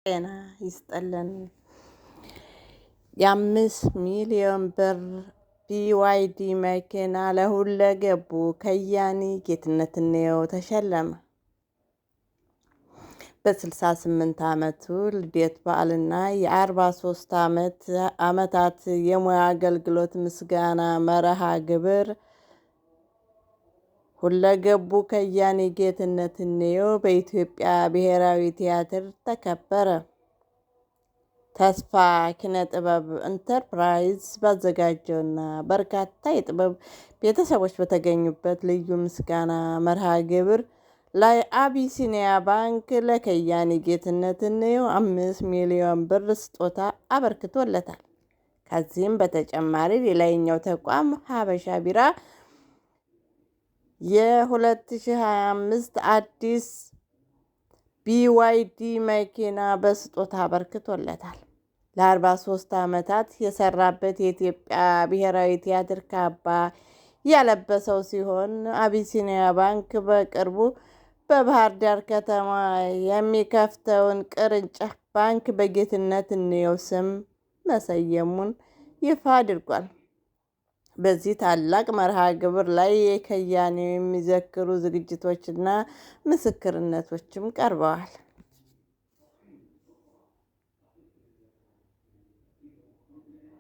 ጤና ይስጥልን። የ5 ሚሊዮን ብር BYD መኪና ለሁለገቡ ከያኒ ጌትነት እንየው ተሸለመ። በ68 ዓመቱ ልደት በዓልና የ43 ዓመታት የሙያ አገልግሎት ምስጋና መርሃ ግብር ሁለገቡ ከያኒ ጌትነት እንየው በኢትዮጵያ ብሔራዊ ቲያትር ተከበረ። ተስፋ ኪነጥበብ ኢንተርፕራይዝ ባዘጋጀውና በርካታ የጥበብ ቤተሰቦች በተገኙበት ልዩ ምስጋና መርሃ ግብር ላይ አቢሲኒያ ባንክ ለከያኒ ጌትነት እንየው 5 ሚሊዮን ብር ስጦታ አበርክቶለታል። ከዚህም በተጨማሪ ሌላኛው ተቋም ሀበሻ ቢራ የ2025 አዲስ BYD መኪና በስጦታ አበርክቶለታል። ለ43 ዓመታት የሰራበት የኢትዮጵያ ብሔራዊ ቲያትር ካባ ያለበሰው ሲሆን አቢሲኒያ ባንክ በቅርቡ በባህር ዳር ከተማ የሚከፍተውን ቅርንጫፍ ባንክ በጌትነት እንየው ስም መሰየሙን ይፋ አድርጓል። በዚህ ታላቅ መርሃ ግብር ላይ የከያኒው የሚዘክሩ ዝግጅቶችና ምስክርነቶችም ቀርበዋል።